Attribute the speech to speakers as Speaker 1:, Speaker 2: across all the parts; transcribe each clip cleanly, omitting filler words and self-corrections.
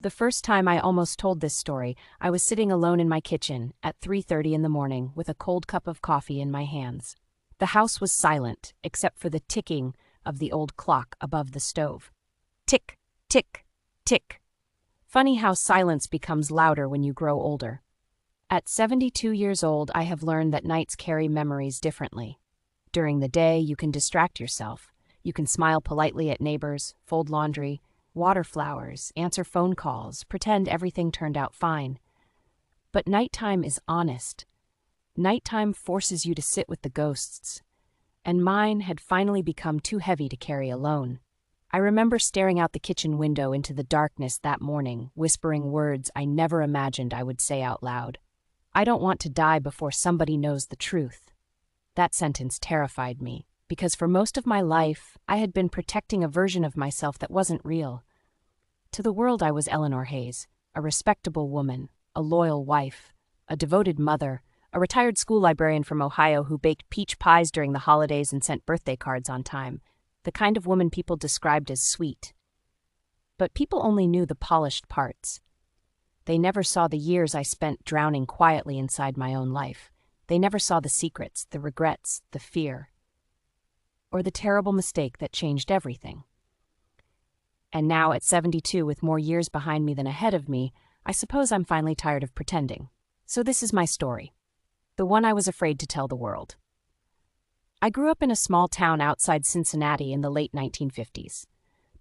Speaker 1: The first time I almost told this story, I was sitting alone in my kitchen at 3:30 in the morning with a cold cup of coffee in my hands. The house was silent, except for the ticking of the old clock above the stove. Tick, tick, tick. Funny how silence becomes louder when you grow older. At 72 years old, I have learned that nights carry memories differently. During the day, you can distract yourself. You can smile politely at neighbors, fold laundry, water flowers, answer phone calls, pretend everything turned out fine. But nighttime is honest. Nighttime forces you to sit with the ghosts. And mine had finally become too heavy to carry alone. I remember staring out the kitchen window into the darkness that morning, whispering words I never imagined I would say out loud. I don't want to die before somebody knows the truth. That sentence terrified me, because for most of my life, I had been protecting a version of myself that wasn't real. To the world, I was Eleanor Hayes, a respectable woman, a loyal wife, a devoted mother, a retired school librarian from Ohio who baked peach pies during the holidays and sent birthday cards on time, the kind of woman people described as sweet. But people only knew the polished parts. They never saw the years I spent drowning quietly inside my own life. They never saw the secrets, the regrets, the fear, or the terrible mistake that changed everything. And now, at 72, with more years behind me than ahead of me, I suppose I'm finally tired of pretending. So this is my story, the one I was afraid to tell the world. I grew up in a small town outside Cincinnati in the late 1950s.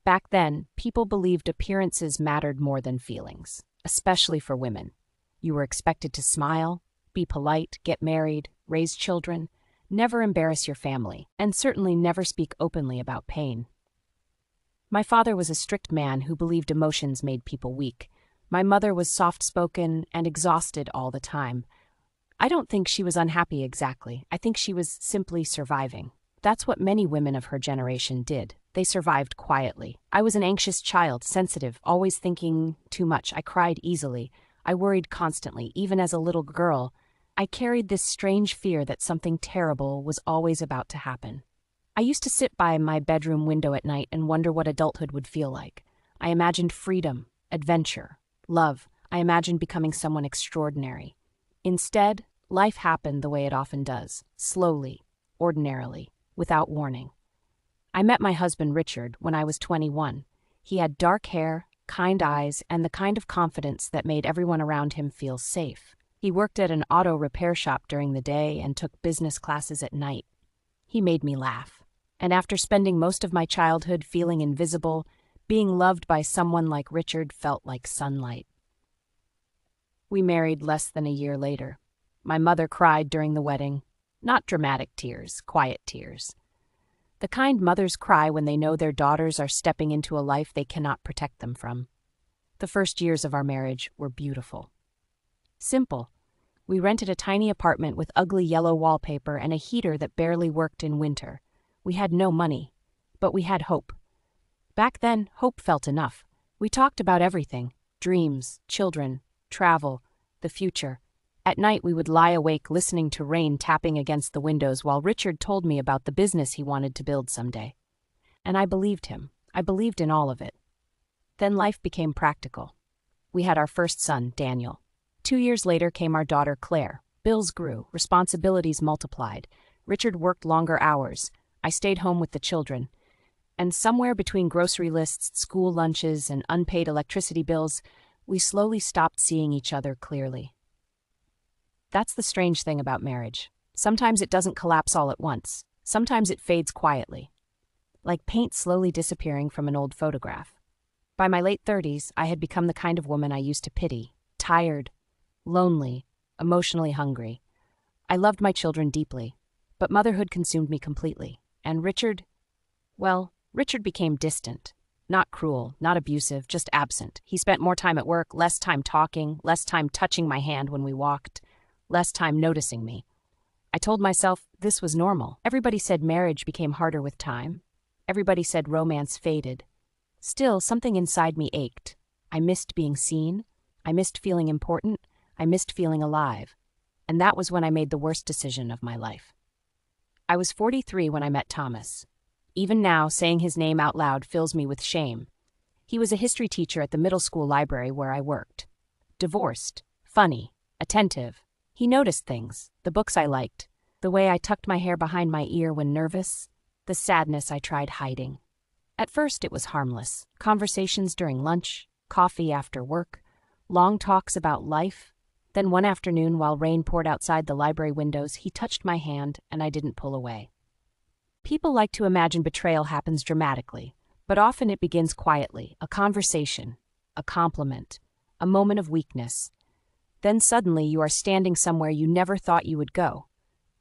Speaker 1: Back then, people believed appearances mattered more than feelings, especially for women. You were expected to smile, be polite, get married, raise children, never embarrass your family, and certainly never speak openly about pain. My father was a strict man who believed emotions made people weak. My mother was soft-spoken and exhausted all the time. I don't think she was unhappy exactly. I think she was simply surviving. That's what many women of her generation did. They survived quietly. I was an anxious child, sensitive, always thinking too much. I cried easily. I worried constantly, even as a little girl. I carried this strange fear that something terrible was always about to happen. I used to sit by my bedroom window at night and wonder what adulthood would feel like. I imagined freedom, adventure, love. I imagined becoming someone extraordinary. Instead, life happened the way it often does, slowly, ordinarily, without warning. I met my husband, Richard, when I was 21. He had dark hair, kind eyes, and the kind of confidence that made everyone around him feel safe. He worked at an auto repair shop during the day and took business classes at night. He made me laugh. And after spending most of my childhood feeling invisible, being loved by someone like Richard felt like sunlight. We married less than a year later. My mother cried during the wedding. Not dramatic tears, quiet tears. The kind mothers cry when they know their daughters are stepping into a life they cannot protect them from. The first years of our marriage were beautiful. Simple. We rented a tiny apartment with ugly yellow wallpaper and a heater that barely worked in winter. We had no money, but we had hope. Back then, hope felt enough. We talked about everything: dreams, children, travel, the future. At night, we would lie awake listening to rain tapping against the windows while Richard told me about the business he wanted to build someday. And I believed him. I believed in all of it. Then life became practical. We had our first son, Daniel. 2 years later came our daughter, Claire. Bills grew, responsibilities multiplied. Richard worked longer hours. I stayed home with the children. And somewhere between grocery lists, school lunches, and unpaid electricity bills, we slowly stopped seeing each other clearly. That's the strange thing about marriage. Sometimes it doesn't collapse all at once. Sometimes it fades quietly, like paint slowly disappearing from an old photograph. By my late 30s, I had become the kind of woman I used to pity, tired, lonely, emotionally hungry. I loved my children deeply, but motherhood consumed me completely. And Richard became distant. Not cruel, not abusive, just absent. He spent more time at work, less time talking, less time touching my hand when we walked, less time noticing me. I told myself this was normal. Everybody said marriage became harder with time. Everybody said romance faded. Still, something inside me ached. I missed being seen. I missed feeling important. I missed feeling alive. And that was when I made the worst decision of my life. I was 43 when I met Thomas. Even now, saying his name out loud fills me with shame. He was a history teacher at the middle school library where I worked. Divorced, funny, attentive. He noticed things, the books I liked, the way I tucked my hair behind my ear when nervous, the sadness I tried hiding. At first it was harmless. Conversations during lunch, coffee after work, long talks about life. Then one afternoon, while rain poured outside the library windows, he touched my hand and I didn't pull away. People like to imagine betrayal happens dramatically, but often it begins quietly, a conversation, a compliment, a moment of weakness. Then suddenly you are standing somewhere you never thought you would go.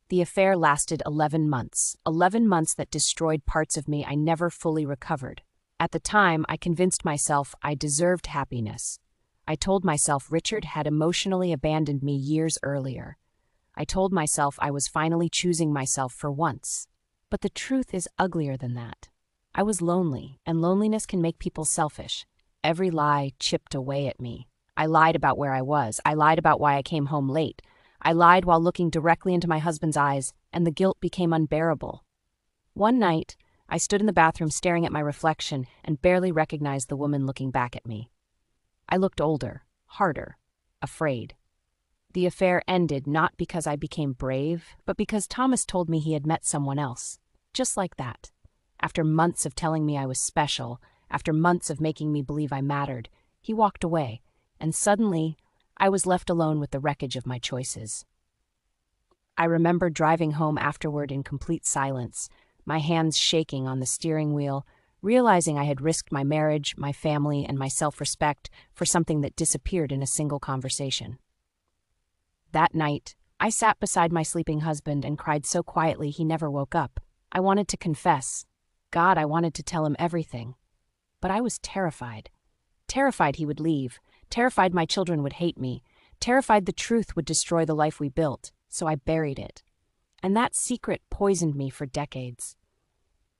Speaker 1: The affair lasted 11 months, 11 months that destroyed parts of me I never fully recovered. At the time, I convinced myself I deserved happiness. I told myself Richard had emotionally abandoned me years earlier. I told myself I was finally choosing myself for once. But the truth is uglier than that. I was lonely, and loneliness can make people selfish. Every lie chipped away at me. I lied about where I was. I lied about why I came home late. I lied while looking directly into my husband's eyes, and the guilt became unbearable. One night, I stood in the bathroom staring at my reflection and barely recognized the woman looking back at me. I looked older, harder, afraid. The affair ended not because I became brave, but because Thomas told me he had met someone else. Just like that. After months of telling me I was special, after months of making me believe I mattered, he walked away, and suddenly, I was left alone with the wreckage of my choices. I remember driving home afterward in complete silence, my hands shaking on the steering wheel, realizing I had risked my marriage, my family, and my self-respect for something that disappeared in a single conversation. That night, I sat beside my sleeping husband and cried so quietly he never woke up. I wanted to confess. God, I wanted to tell him everything. But I was terrified. Terrified he would leave. Terrified my children would hate me. Terrified the truth would destroy the life we built. So I buried it. And that secret poisoned me for decades.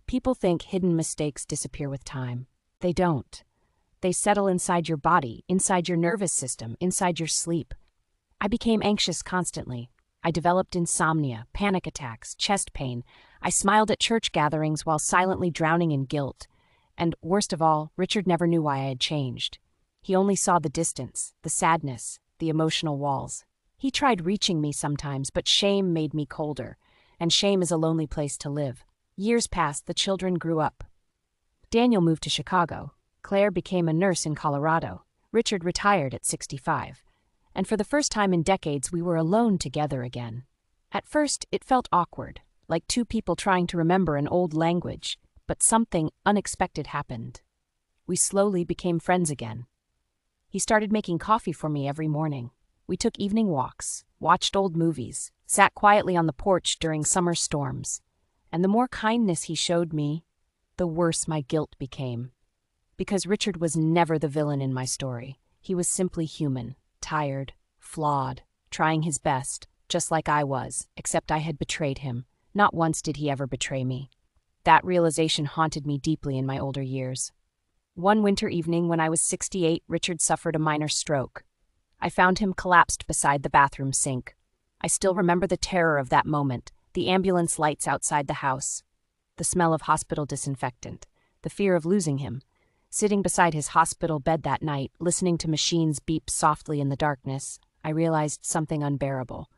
Speaker 1: People think hidden mistakes disappear with time. They don't. They settle inside your body, inside your nervous system, inside your sleep. I became anxious constantly. I developed insomnia, panic attacks, chest pain. I smiled at church gatherings while silently drowning in guilt. And worst of all, Richard never knew why I had changed. He only saw the distance, the sadness, the emotional walls. He tried reaching me sometimes, but shame made me colder, and shame is a lonely place to live. Years passed, the children grew up. Daniel moved to Chicago. Claire became a nurse in Colorado. Richard retired at 65. And for the first time in decades, we were alone together again. At first, it felt awkward, like two people trying to remember an old language, but something unexpected happened. We slowly became friends again. He started making coffee for me every morning. We took evening walks, watched old movies, sat quietly on the porch during summer storms. And the more kindness he showed me, the worse my guilt became. Because Richard was never the villain in my story. He was simply human, tired, flawed, trying his best, just like I was, except I had betrayed him. Not once did he ever betray me. That realization haunted me deeply in my older years. One winter evening when I was 68, Richard suffered a minor stroke. I found him collapsed beside the bathroom sink. I still remember the terror of that moment, the ambulance lights outside the house, the smell of hospital disinfectant, the fear of losing him. Sitting beside his hospital bed that night, listening to machines beep softly in the darkness, I realized something unbearable.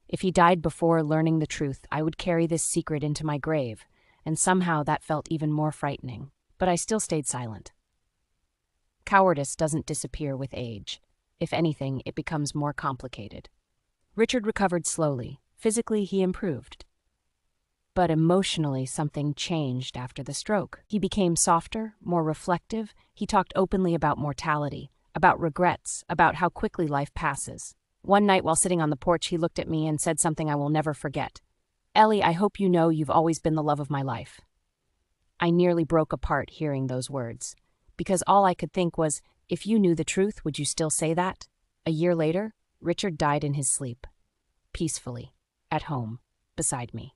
Speaker 1: If he died before learning the truth, I would carry this secret into my grave, and somehow that felt even more frightening. But I still stayed silent. Cowardice doesn't disappear with age. If anything, it becomes more complicated. Richard recovered slowly. Physically, he improved. But emotionally, something changed after the stroke. He became softer, more reflective. He talked openly about mortality, about regrets, about how quickly life passes. One night while sitting on the porch, he looked at me and said something I will never forget. "Ellie, I hope you know you've always been the love of my life." I nearly broke apart hearing those words, because all I could think was, if you knew the truth, would you still say that? A year later, Richard died in his sleep, peacefully, at home, beside me.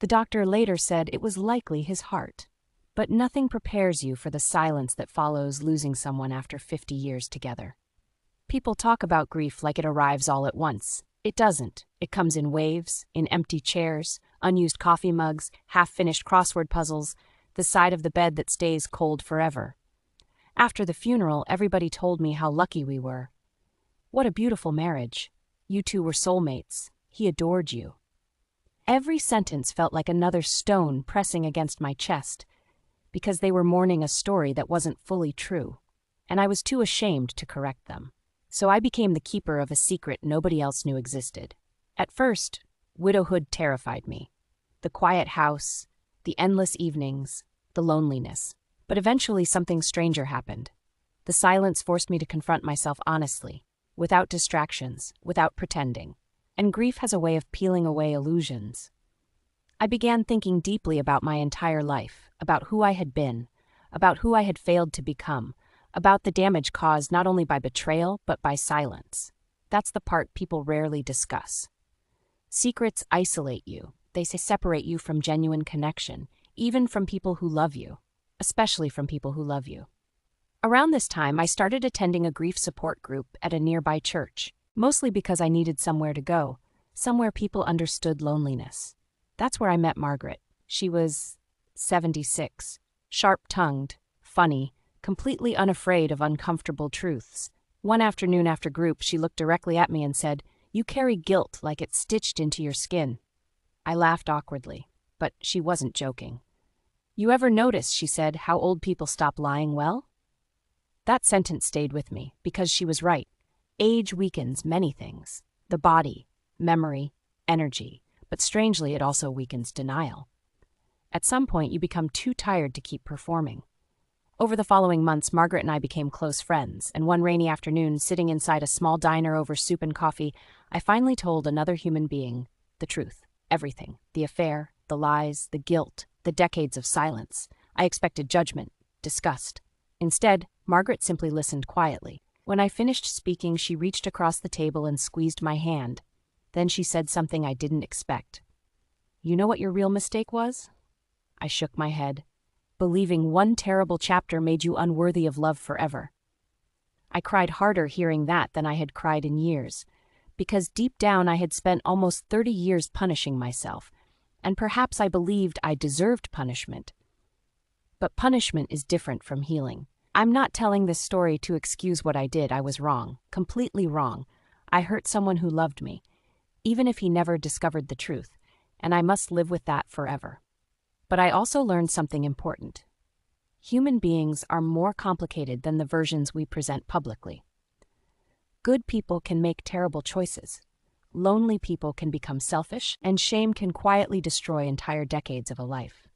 Speaker 1: The doctor later said it was likely his heart. But nothing prepares you for the silence that follows losing someone after 50 years together. People talk about grief like it arrives all at once. It doesn't. It comes in waves, in empty chairs, unused coffee mugs, half-finished crossword puzzles. the side of the bed that stays cold forever. After the funeral, everybody told me how lucky we were. What a beautiful marriage. You two were soulmates. He adored you. Every sentence felt like another stone pressing against my chest, because they were mourning a story that wasn't fully true, and I was too ashamed to correct them. So I became the keeper of a secret nobody else knew existed. At first, widowhood terrified me. The quiet house, the endless evenings, the loneliness. But eventually something stranger happened. The silence forced me to confront myself honestly, without distractions, without pretending. And grief has a way of peeling away illusions. I began thinking deeply about my entire life, about who I had been, about who I had failed to become, about the damage caused not only by betrayal, but by silence. That's the part people rarely discuss. Secrets isolate you. They separate you from genuine connection, even from people who love you, especially from people who love you. Around this time, I started attending a grief support group at a nearby church, mostly because I needed somewhere to go, somewhere people understood loneliness. That's where I met Margaret. She was 76, sharp-tongued, funny, completely unafraid of uncomfortable truths. One afternoon after group, she looked directly at me and said, "You carry guilt like it's stitched into your skin." I laughed awkwardly, but she wasn't joking. "You ever notice," she said, "how old people stop lying well?" That sentence stayed with me, because she was right. Age weakens many things. The body, memory, energy, but strangely it also weakens denial. At some point you become too tired to keep performing. Over the following months, Margaret and I became close friends, and one rainy afternoon, sitting inside a small diner over soup and coffee, I finally told another human being the truth, everything, the affair, the lies, the guilt, the decades of silence. I expected judgment, disgust. Instead, Margaret simply listened quietly. When I finished speaking, she reached across the table and squeezed my hand. Then she said something I didn't expect. "You know what your real mistake was?" I shook my head. "Believing one terrible chapter made you unworthy of love forever." I cried harder hearing that than I had cried in years, because deep down I had spent almost 30 years punishing myself, and perhaps I believed I deserved punishment. But punishment is different from healing. I'm not telling this story to excuse what I did. I was wrong, completely wrong. I hurt someone who loved me, even if he never discovered the truth, and I must live with that forever. But I also learned something important. Human beings are more complicated than the versions we present publicly. Good people can make terrible choices. Lonely people can become selfish, and shame can quietly destroy entire decades of a life.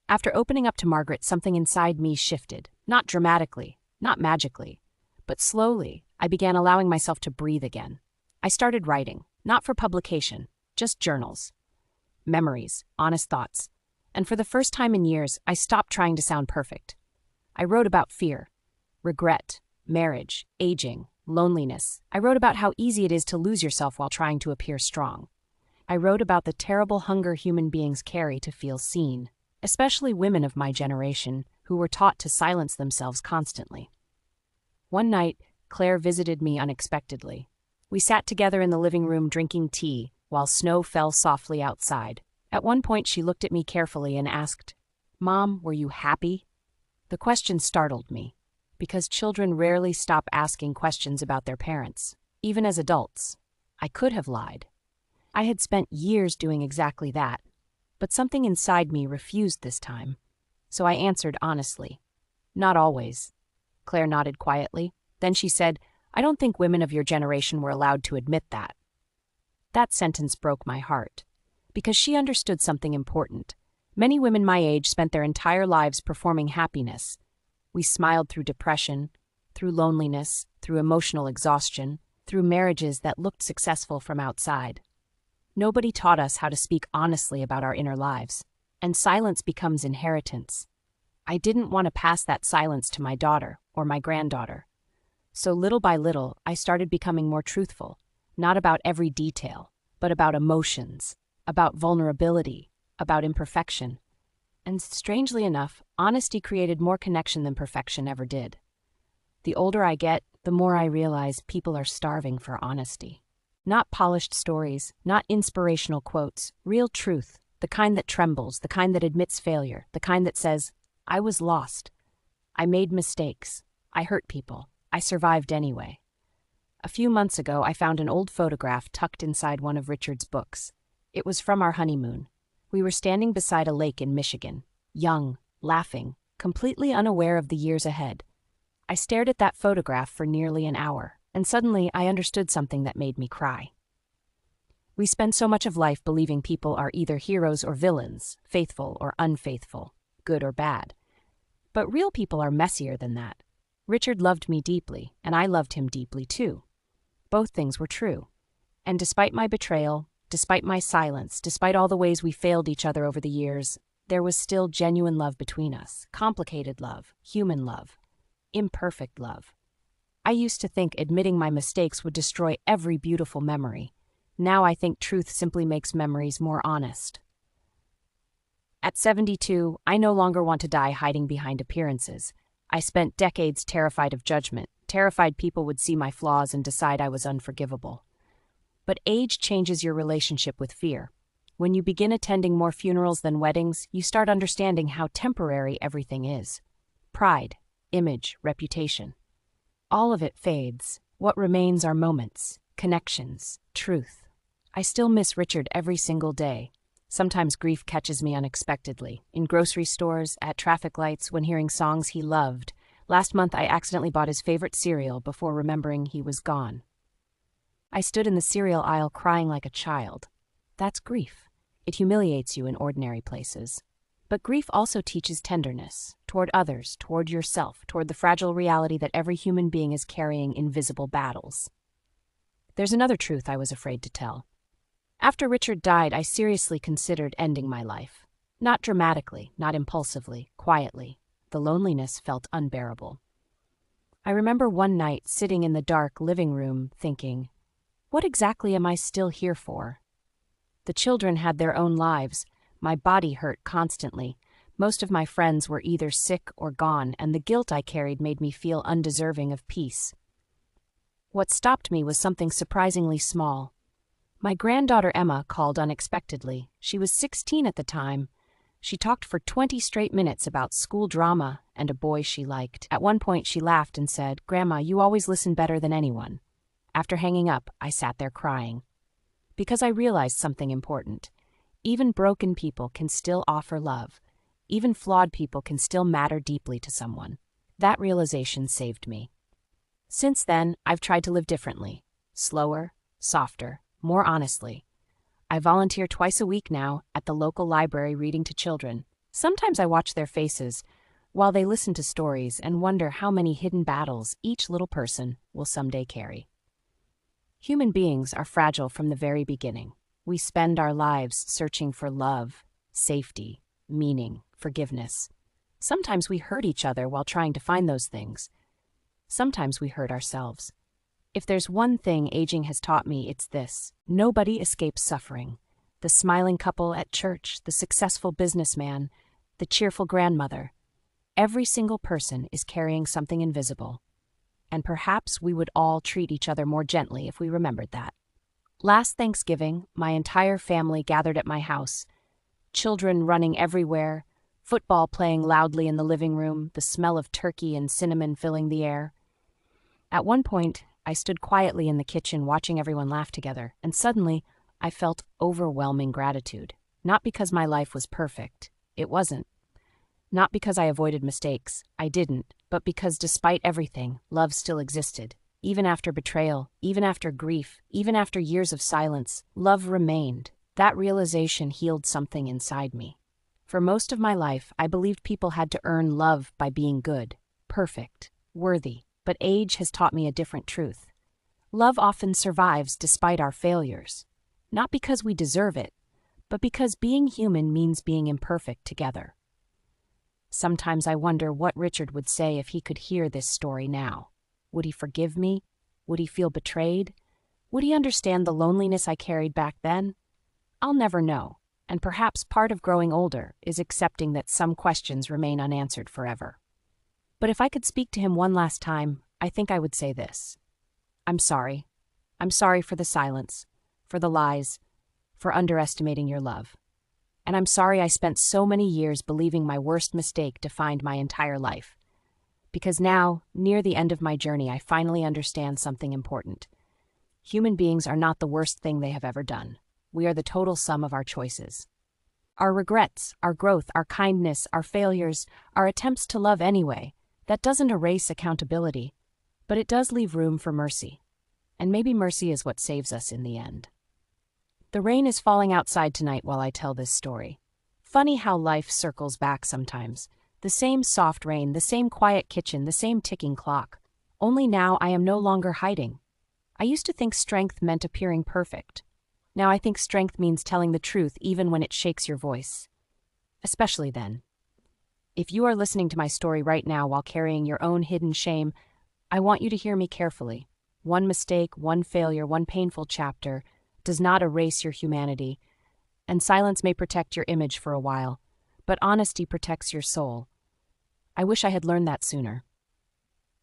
Speaker 1: After opening up to Margaret, something inside me shifted. Not dramatically, not magically, but slowly, I began allowing myself to breathe again. I started writing, not for publication, just journals, memories, honest thoughts. And for the first time in years, I stopped trying to sound perfect. I wrote about fear, regret, marriage, aging, loneliness. I wrote about how easy it is to lose yourself while trying to appear strong. I wrote about the terrible hunger human beings carry to feel seen, especially women of my generation who were taught to silence themselves constantly. One night, Claire visited me unexpectedly. We sat together in the living room drinking tea while snow fell softly outside. At one point, she looked at me carefully and asked, "Mom, were you happy?" The question startled me, because children rarely stop asking questions about their parents, even as adults. I could have lied. I had spent years doing exactly that, but something inside me refused this time. So I answered honestly, "Not always." Claire nodded quietly. Then she said, "I don't think women of your generation were allowed to admit that." That sentence broke my heart, because she understood something important. Many women my age spent their entire lives performing happiness. We smiled through depression, through loneliness, through emotional exhaustion, through marriages that looked successful from outside. Nobody taught us how to speak honestly about our inner lives, and silence becomes inheritance. I didn't want to pass that silence to my daughter or my granddaughter. So little by little, I started becoming more truthful, not about every detail, but about emotions, about vulnerability, about imperfection. And strangely enough, honesty created more connection than perfection ever did. The older I get, the more I realize people are starving for honesty. Not polished stories, not inspirational quotes, real truth, the kind that trembles, the kind that admits failure, the kind that says, I was lost. I made mistakes. I hurt people. I survived anyway. A few months ago, I found an old photograph tucked inside one of Richard's books. It was from our honeymoon. We were standing beside a lake in Michigan, young, laughing, completely unaware of the years ahead. I stared at that photograph for nearly an hour, and suddenly I understood something that made me cry. We spend so much of life believing people are either heroes or villains, faithful or unfaithful, good or bad. But real people are messier than that. Richard loved me deeply, and I loved him deeply too. Both things were true. And despite my betrayal, despite my silence, despite all the ways we failed each other over the years, there was still genuine love between us, complicated love, human love, imperfect love. I used to think admitting my mistakes would destroy every beautiful memory. Now I think truth simply makes memories more honest. At 72, I no longer want to die hiding behind appearances. I spent decades terrified of judgment, terrified people would see my flaws and decide I was unforgivable. But age changes your relationship with fear. When you begin attending more funerals than weddings, you start understanding how temporary everything is. Pride, image, reputation. All of it fades. What remains are moments, connections, truth. I still miss Richard every single day. Sometimes grief catches me unexpectedly. In grocery stores, at traffic lights, when hearing songs he loved. Last month I accidentally bought his favorite cereal before remembering he was gone. I stood in the cereal aisle crying like a child. That's grief. It humiliates you in ordinary places. But grief also teaches tenderness, toward others, toward yourself, toward the fragile reality that every human being is carrying invisible battles. There's another truth I was afraid to tell. After Richard died, I seriously considered ending my life. Not dramatically, not impulsively, quietly. The loneliness felt unbearable. I remember one night sitting in the dark living room thinking, what exactly am I still here for? The children had their own lives. My body hurt constantly. Most of my friends were either sick or gone, and the guilt I carried made me feel undeserving of peace. What stopped me was something surprisingly small. My granddaughter Emma called unexpectedly. She was 16 at the time. She talked for 20 straight minutes about school drama and a boy she liked. At one point she laughed and said, "Grandma, you always listen better than anyone." After hanging up, I sat there crying. Because I realized something important. Even broken people can still offer love. Even flawed people can still matter deeply to someone. That realization saved me. Since then, I've tried to live differently. Slower, softer, more honestly. I volunteer twice a week now at the local library reading to children. Sometimes I watch their faces while they listen to stories and wonder how many hidden battles each little person will someday carry. Human beings are fragile from the very beginning. We spend our lives searching for love, safety, meaning, forgiveness. Sometimes we hurt each other while trying to find those things. Sometimes we hurt ourselves. If there's one thing aging has taught me, it's this. Nobody escapes suffering. The smiling couple at church, the successful businessman, the cheerful grandmother. Every single person is carrying something invisible. And perhaps we would all treat each other more gently if we remembered that. Last Thanksgiving, my entire family gathered at my house. Children running everywhere, football playing loudly in the living room, the smell of turkey and cinnamon filling the air. At one point, I stood quietly in the kitchen watching everyone laugh together, and suddenly, I felt overwhelming gratitude. Not because my life was perfect. It wasn't. Not because I avoided mistakes. I didn't. But because despite everything, love still existed. Even after betrayal, even after grief, even after years of silence, love remained. That realization healed something inside me. For most of my life, I believed people had to earn love by being good, perfect, worthy. But age has taught me a different truth. Love often survives despite our failures. Not because we deserve it, but because being human means being imperfect together. Sometimes I wonder what Richard would say if he could hear this story now. Would he forgive me? Would he feel betrayed? Would he understand the loneliness I carried back then? I'll never know, and perhaps part of growing older is accepting that some questions remain unanswered forever. But if I could speak to him one last time, I think I would say this. I'm sorry. I'm sorry for the silence, for the lies, for underestimating your love. And I'm sorry I spent so many years believing my worst mistake defined my entire life. Because now, near the end of my journey, I finally understand something important. Human beings are not the worst thing they have ever done. We are the total sum of our choices. Our regrets, our growth, our kindness, our failures, our attempts to love anyway, that doesn't erase accountability, but it does leave room for mercy. And maybe mercy is what saves us in the end. The rain is falling outside tonight while I tell this story. Funny how life circles back sometimes. The same soft rain, the same quiet kitchen, the same ticking clock. Only now I am no longer hiding. I used to think strength meant appearing perfect. Now I think strength means telling the truth even when it shakes your voice. Especially then. If you are listening to my story right now while carrying your own hidden shame, I want you to hear me carefully. One mistake, one failure, one painful chapter does not erase your humanity, and silence may protect your image for a while, but honesty protects your soul. I wish I had learned that sooner.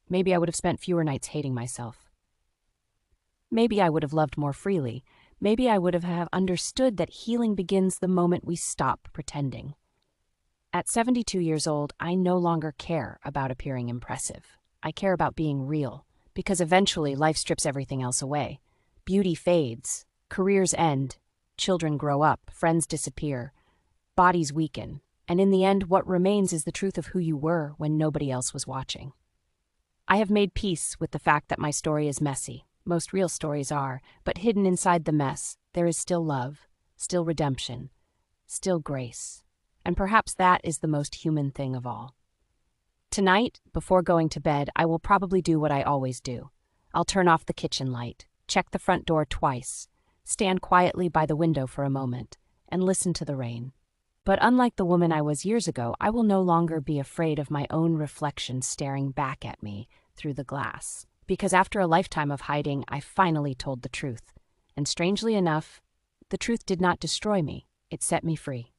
Speaker 1: Maybe I would have spent fewer nights hating myself. Maybe I would have loved more freely. Maybe I would have understood that healing begins the moment we stop pretending. At 72 years old, I no longer care about appearing impressive. I care about being real, because eventually life strips everything else away. Beauty fades, careers end, children grow up, friends disappear, bodies weaken, and in the end what remains is the truth of who you were when nobody else was watching. I have made peace with the fact that my story is messy. Most real stories are, but hidden inside the mess, there is still love, still redemption, still grace. And perhaps that is the most human thing of all. Tonight, before going to bed, I will probably do what I always do. I'll turn off the kitchen light, check the front door twice, stand quietly by the window for a moment, and listen to the rain. But unlike the woman I was years ago, I will no longer be afraid of my own reflection staring back at me through the glass. Because after a lifetime of hiding, I finally told the truth. And strangely enough, the truth did not destroy me. It set me free.